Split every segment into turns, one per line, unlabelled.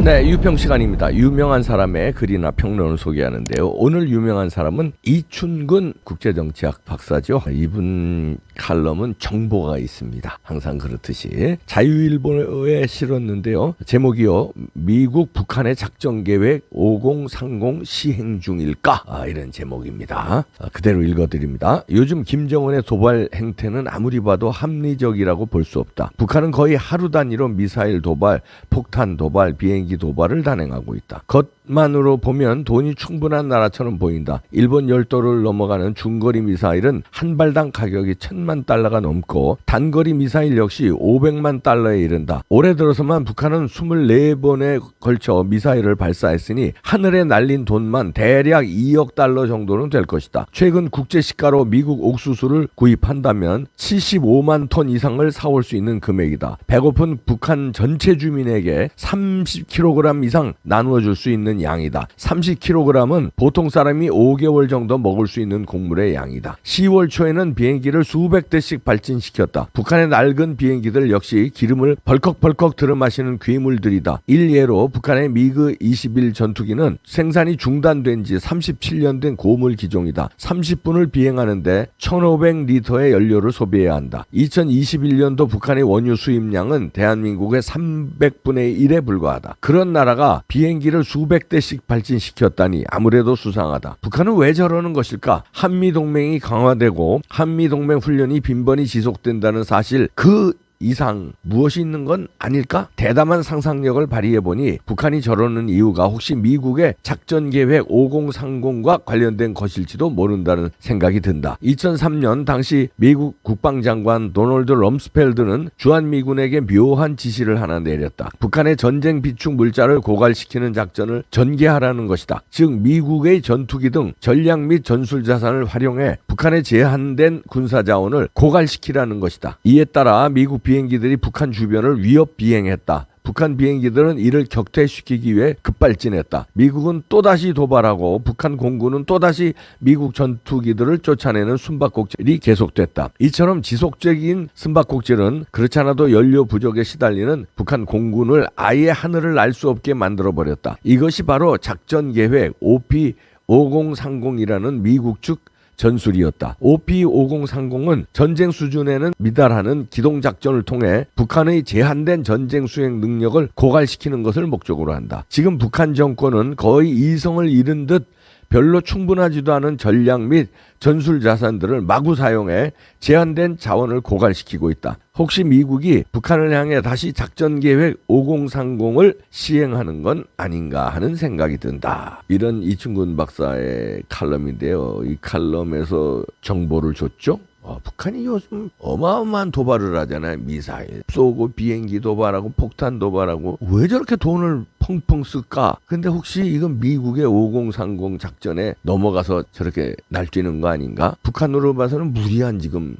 네, 유평 시간입니다. 유명한 사람의 글이나 평론을 소개하는데요. 오늘 유명한 사람은 이춘근 국제정치학 박사죠. 이분 칼럼은 정보가 있습니다. 항상 그렇듯이. 자유일보에 실었는데요. 제목이요. 미국 북한의 작전계획 5030 시행 중일까? 이런 제목입니다. 그대로 읽어드립니다. 요즘 김정은의 도발 행태는 아무리 봐도 합리적이라고 볼 수 없다. 북한은 거의 하루 단위로 미사일 도발, 폭탄 도발, 비행기 도발을 단행하고 있다. 겉만으로 보면 돈이 충분한 나라처럼 보인다. 일본 열도를 넘어가는 중거리 미사일은 한 발당 가격이 1,000만 달러가 넘고 단거리 미사일 역시 500만 달러에 이른다. 올해 들어서만 북한은 24번에 걸쳐 미사일을 발사했으니 하늘에 날린 돈만 대략 2억 달러 정도는 될 것이다. 최근 국제시가로 미국 옥수수를 구입한다면 75만 톤 이상을 사올 수 있는 금액이다. 배고픈 북한 전체 주민에게 30kg 이상 나누어줄 수 있는 양이다. 30kg은 보통 사람이 5개월 정도 먹을 수 있는 곡물의 양이다. 10월 초에는 비행기를 수백 대씩 발진시켰다. 북한의 낡은 비행기들 역시 기름을 벌컥벌컥 들어마시는 괴물들이다. 일예로 북한의 미그 21 전투기는 생산이 중단된 지 37년 된 고물 기종이다. 30분을 비행하는데 1,500리터의 연료를 소비해야 한다. 2021년도 북한의 원유 수입량은 대한민국의 300분의 1에 불과하다. 그런 나라가 비행기를 수백 대씩 발진시켰다니 아무래도 수상하다. 북한은 왜 저러는 것일까? 한미동맹이 강화되고 한미동맹 훈련이 빈번히 지속된다는 사실 그 이상 무엇이 있는 건 아닐까? 대담한 상상력을 발휘해보니 북한이 저러는 이유가 혹시 미국의 작전계획 5030과 관련된 것일지도 모른다는 생각이 든다. 2003년 당시 미국 국방장관 도널드 럼스펠드는 주한미군에게 묘한 지시를 하나 내렸다. 북한의 전쟁 비축 물자를 고갈시키는 작전을 전개하라는 것이다. 즉 미국의 전투기 등 전략 및 전술 자산을 활용해 북한의 제한된 군사자원을 고갈시키라는 것이다. 이에 따라 미국 비행기들이 북한 주변을 위협 비행했다. 북한 비행기들은 이를 격퇴시키기 위해 급발진했다. 미국은 또다시 도발하고 북한 공군은 또다시 미국 전투기들을 쫓아내는 숨바꼭질이 계속됐다. 이처럼 지속적인 숨바꼭질은 그렇지 않아도 연료 부족에 시달리는 북한 공군을 아예 하늘을 날 수 없게 만들어버렸다. 이것이 바로 작전계획 OP5030이라는 미국 측 전술이었다. OP5030은 전쟁 수준에는 미달하는 기동작전을 통해 북한의 제한된 전쟁 수행 능력을 고갈시키는 것을 목적으로 한다. 지금 북한 정권은 거의 이성을 잃은 듯 별로 충분하지도 않은 전략 및 전술 자산들을 마구 사용해 제한된 자원을 고갈시키고 있다. 혹시 미국이 북한을 향해 다시 작전계획 5030을 시행하는 건 아닌가 하는 생각이 든다. 이런 이춘근 박사의 칼럼인데요. 이 칼럼에서 정보를 줬죠. 북한이 요즘 어마어마한 도발을 하잖아요. 미사일 쏘고 비행기 도발하고 폭탄 도발하고 왜 저렇게 돈을 펑펑 쓸까? 근데 혹시 이건 미국의 5030 작전에 넘어가서 저렇게 날뛰는 거 아닌가? 북한으로 봐서는 무리한 지금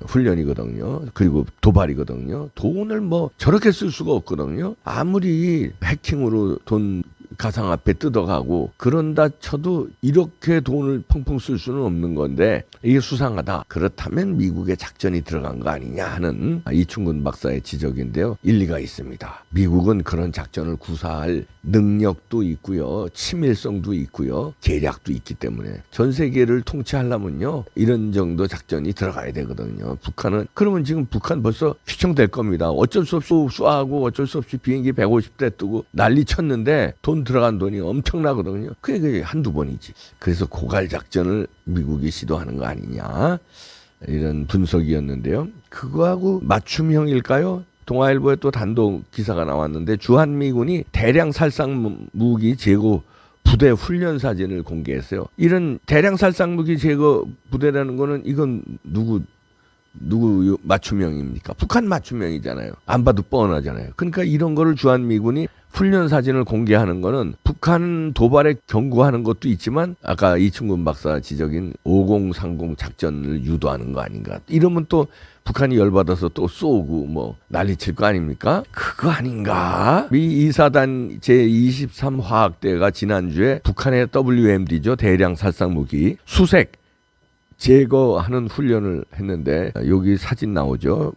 훈련이거든요. 그리고 도발이거든요. 돈을 뭐 저렇게 쓸 수가 없거든요. 아무리 해킹으로 돈 가상화폐 뜯어가고 그런다 쳐도 이렇게 돈을 펑펑 쓸 수는 없는 건데 이게 수상하다. 그렇다면 미국의 작전이 들어간 거 아니냐 하는 이춘근 박사의 지적인데요. 일리가 있습니다. 미국은 그런 작전을 구사할 능력도 있고요. 치밀성도 있고요. 계략도 있기 때문에 전 세계를 통치하려면요. 이런 정도 작전이 들어가야 되거든요. 북한은 그러면 지금 북한 벌써 휘청될 겁니다. 어쩔 수 없이 쏘하고 어쩔 수 없이 비행기 150대 뜨고 난리 쳤는데 돈 들어간 돈이 엄청나거든요. 그게 한두 번이지. 그래서 고갈 작전을 미국이 시도하는 거 아니냐 이런 분석이었는데요. 그거하고 맞춤형일까요? 동아일보에 또 단독 기사가 나왔는데 주한미군이 대량 살상 무기 제거 부대 훈련 사진을 공개했어요. 이런 대량 살상 무기 제거 부대라는 거는 이건 누구 맞춤형입니까? 북한 맞춤형이잖아요. 안 봐도 뻔하잖아요. 그러니까 이런 거를 주한미군이 훈련 사진을 공개하는 거는 북한 도발에 경고하는 것도 있지만 아까 이춘근 박사 지적인 5030 작전을 유도하는 거 아닌가. 이러면 또 북한이 열받아서 또 쏘고 뭐 난리칠 거 아닙니까? 그거 아닌가? 미 2사단 제23 화학대가 지난주에 북한의 WMD죠. 대량 살상 무기 수색 제거하는 훈련을 했는데 여기 사진 나오죠.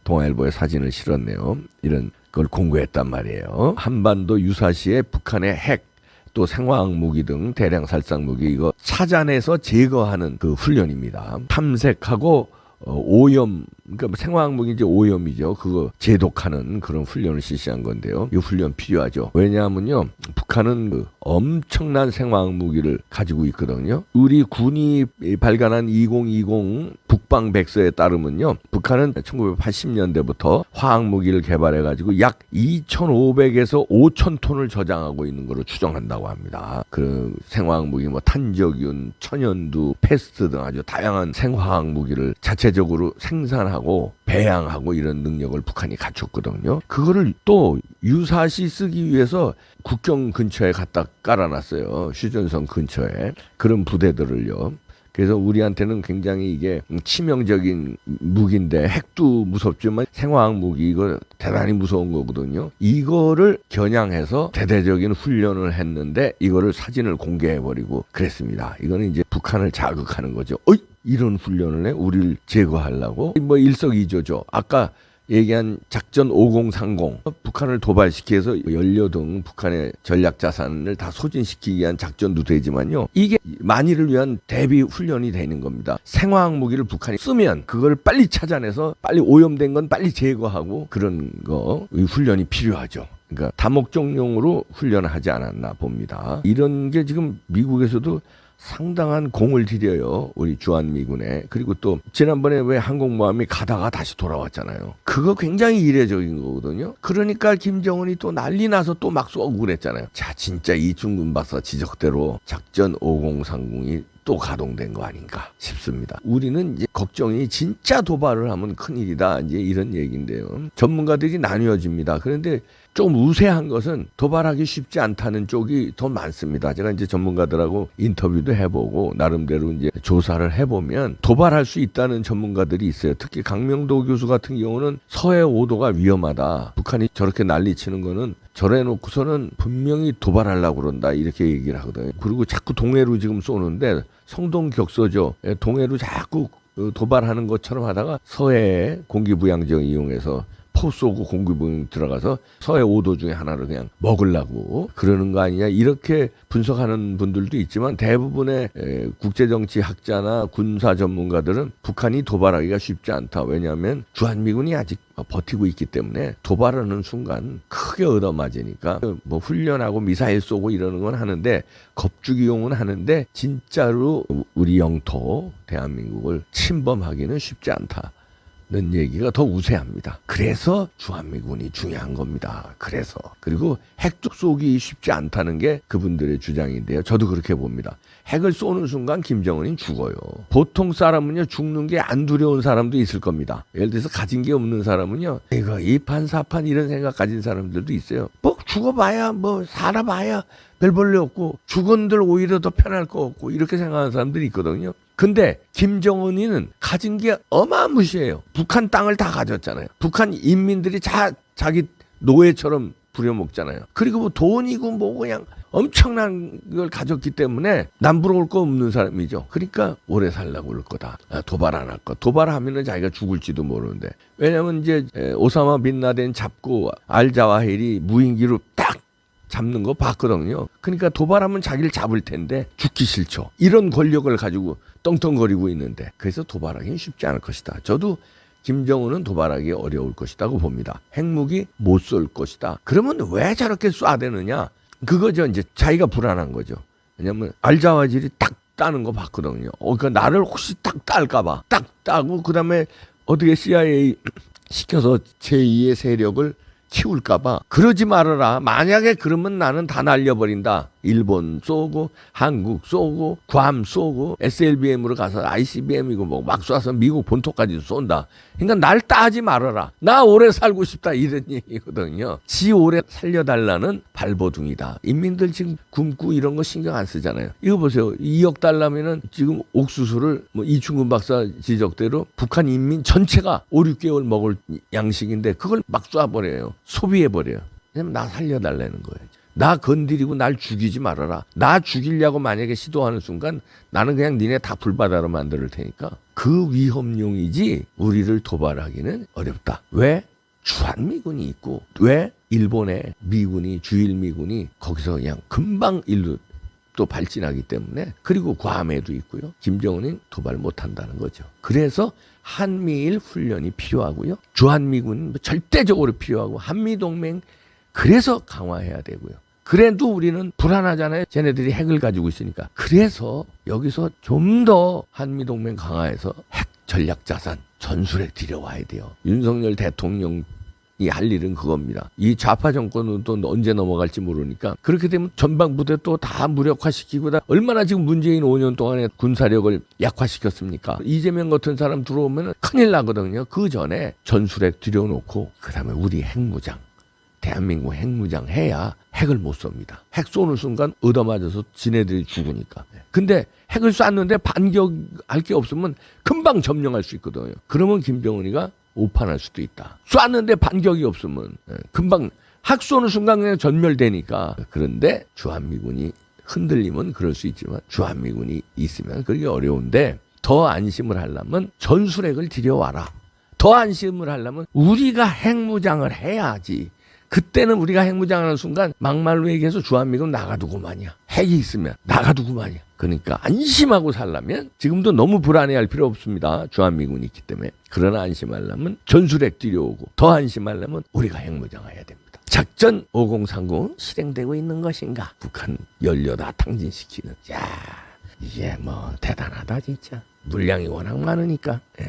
동아일보에 사진을 실었네요. 이런 그걸 공고했단 말이에요. 한반도 유사시에 북한의 핵, 또 생화학 무기 등 대량 살상 무기 이거 찾아내서 제거하는 그 훈련입니다. 탐색하고 오염, 그러니까 생화학 무기 이제 오염이죠. 그거 제독하는 그런 훈련을 실시한 건데요. 이 훈련 필요하죠. 왜냐하면요, 북한은 그 엄청난 생화학 무기를 가지고 있거든요. 우리 군이 발간한 2020 북방백서에 따르면요, 북한은 1980년대부터 화학 무기를 개발해가지고 약 2,500에서 5,000톤을 저장하고 있는 걸로 추정한다고 합니다. 그 생화학 무기, 뭐 탄저균, 천연두, 패스트 등 아주 다양한 생화학 무기를 자체적으로 생산하고 배양하고 이런 능력을 북한이 갖췄거든요. 그거를 또 유사시 쓰기 위해서 국경 근처에 갖다 깔아놨어요. 휴전선 근처에 그런 부대들을요. 그래서 우리한테는 굉장히 이게 치명적인 무기인데, 핵도 무섭지만 생화학 무기 이거 대단히 무서운 거거든요. 이거를 겨냥해서 대대적인 훈련을 했는데 이거를 사진을 공개해버리고 그랬습니다. 이거는 이제 북한을 자극하는 거죠. 이런 훈련을 해? 우리를 제거하려고? 뭐 일석이조죠. 아까 얘기한 작전 5030, 북한을 도발시키 해서 연료 등 북한의 전략 자산을 다 소진시키기 위한 작전도 되지만요, 이게 만일을 위한 대비 훈련이 되는 겁니다. 생화학 무기를 북한이 쓰면 그걸 빨리 찾아내서 빨리 오염된 건 빨리 제거하고 그런 거, 이 훈련이 필요하죠. 그러니까 다목적용으로 훈련을 하지 않았나 봅니다. 이런 게 지금 미국에서도 상당한 공을 들여요. 우리 주한미군에. 그리고 또 지난번에 왜 항공모함이 가다가 다시 돌아왔잖아요. 그거 굉장히 이례적인 거거든요. 그러니까 김정은이 또 난리 나서 또 막 쏘고 그랬잖아요. 자, 진짜 이충근 박사 지적대로 작전 5030이 또 가동된 거 아닌가 싶습니다. 우리는 이제 걱정이 진짜 도발을 하면 큰일이다, 이제 이런 얘기인데요. 전문가들이 나뉘어집니다. 그런데 좀 우세한 것은 도발하기 쉽지 않다는 쪽이 더 많습니다. 제가 이제 전문가들하고 인터뷰도 해보고 나름대로 이제 조사를 해보면 도발할 수 있다는 전문가들이 있어요. 특히 강명도 교수 같은 경우는 서해 5도가 위험하다. 북한이 저렇게 난리치는 거는 저래놓고서는 분명히 도발하려고 그런다, 이렇게 얘기를 하거든요. 그리고 자꾸 동해로 지금 쏘는데 성동격서죠. 동해로 자꾸 도발하는 것처럼 하다가 서해에 공기부양정 이용해서 포 쏘고 공기부양 들어가서 서해 5도 중에 하나를 그냥 먹으려고 그러는 거 아니냐, 이렇게 분석하는 분들도 있지만 대부분의 국제정치 학자나 군사 전문가들은 북한이 도발하기가 쉽지 않다. 왜냐하면 주한미군이 아직 버티고 있기 때문에 도발하는 순간 크게 얻어맞으니까 뭐 훈련하고 미사일 쏘고 이러는 건 하는데, 겁주기용은 하는데 진짜로 우리 영토 대한민국을 침범하기는 쉽지 않다 는 얘기가 더 우세합니다. 그래서 주한미군이 중요한 겁니다. 그래서. 그리고 핵도 쏘기 쉽지 않다는 게 그분들의 주장인데요. 저도 그렇게 봅니다. 핵을 쏘는 순간 김정은이 죽어요. 보통 사람은요, 죽는 게 안 두려운 사람도 있을 겁니다. 예를 들어서 가진 게 없는 사람은요, 이거 이판사판 이런 생각 가진 사람들도 있어요. 뭐 죽어봐야, 뭐 살아봐야 별 볼일 없고 죽은들 오히려 더 편할 거 없고 이렇게 생각하는 사람들이 있거든요. 근데 김정은이는 가진 게 어마무시해요. 북한 땅을 다 가졌잖아요. 북한 인민들이 자기 노예처럼 부려먹잖아요. 그리고 뭐 돈이고 뭐 그냥 엄청난 걸 가졌기 때문에 남부러울 거 없는 사람이죠. 그러니까 오래 살라고 그럴 거다. 도발 안 할 거. 도발하면은 자기가 죽을지도 모르는데. 왜냐면 이제 오사마 빈 라덴 잡고 알자와헬이 무인기로 딱 잡는 거 봤거든요. 그러니까 도발하면 자기를 잡을 텐데 죽기 싫죠. 이런 권력을 가지고 떵떵거리고 있는데, 그래서 도발하기는 쉽지 않을 것이다. 저도 김정은은 도발하기 어려울 것이라고 봅니다. 핵무기 못 쏠 것이다. 그러면 왜 저렇게 쏴대느냐? 그거죠. 이제 자기가 불안한 거죠. 왜냐면 알자와질이 딱 따는 거 봤거든요. 그러니까 나를 혹시 딱 딸까봐 딱 따고 그다음에 어떻게 CIA 시켜서 제2의 세력을 키울까봐. 그러지 말아라. 만약에 그러면 나는 다 날려버린다. 일본 쏘고 한국 쏘고 괌 쏘고 SLBM으로 가서 ICBM이고 뭐 막 쏴서 미국 본토까지도 쏜다. 그러니까 날 따지 말아라. 나 오래 살고 싶다, 이런 얘기거든요. 지 오래 살려달라는 발버둥이다. 인민들 지금 굶고 이런 거 신경 안 쓰잖아요. 이거 보세요. 2억 달러면은 지금 옥수수를 뭐 이충근 박사 지적대로 북한 인민 전체가 5, 6개월 먹을 양식인데 그걸 막 쏴버려요. 소비해버려요. 왜냐면 나 살려달라는 거예요. 나 건드리고 날 죽이지 말아라. 나 죽이려고 만약에 시도하는 순간 나는 그냥 니네 다 불바다로 만들 테니까. 그 위험용이지 우리를 도발하기는 어렵다. 왜? 주한미군이 있고 왜 일본의 미군이 주일미군이 거기서 그냥 금방 일로 또 발진하기 때문에 그리고 괌에도 있고요. 김정은은 도발 못한다는 거죠. 그래서 한미일 훈련이 필요하고요. 주한미군은 절대적으로 필요하고 한미동맹 그래서 강화해야 되고요. 그래도 우리는 불안하잖아요. 쟤네들이 핵을 가지고 있으니까. 그래서 여기서 좀 더 한미동맹 강화해서 핵 전략자산 전술핵 들여와야 돼요. 윤석열 대통령 이 할 일은 그겁니다. 이 좌파 정권은 또 언제 넘어갈지 모르니까 그렇게 되면 전방부대 또 다 무력화시키고 다 얼마나 지금 문재인 5년 동안에 군사력을 약화시켰습니까? 이재명 같은 사람 들어오면 큰일 나거든요. 그 전에 전술핵 들여놓고 그다음에 우리 핵무장 대한민국 핵무장 해야 핵을 못 쏩니다. 핵 쏘는 순간 얻어맞아서 지네들이 죽으니까. 근데 핵을 쐈는데 반격할 게 없으면 금방 점령할 수 있거든요. 그러면 김정은이가 오판할 수도 있다. 쐈는데 반격이 없으면 금방 핵 쏘는 순간 그냥 전멸되니까. 그런데 주한미군이 흔들리면 그럴 수 있지만 주한미군이 있으면 그게 어려운데 더 안심을 하려면 전술핵을 들여와라. 더 안심을 하려면 우리가 핵무장을 해야지. 그때는 우리가 핵무장하는 순간 막말로 얘기해서 주한미군 나가두고만이야. 핵이 있으면 나가두고만이야. 그러니까 안심하고 살려면 지금도 너무 불안해할 필요 없습니다. 주한미군이 있기 때문에. 그러나 안심하려면 전술핵 들여오고 더 안심하려면 우리가 핵무장해야 됩니다. 작전 5030 실행되고 있는 것인가? 북한 연료다 탕진시키는. 야, 이게 뭐 대단하다 진짜. 물량이 워낙 많으니까. 예.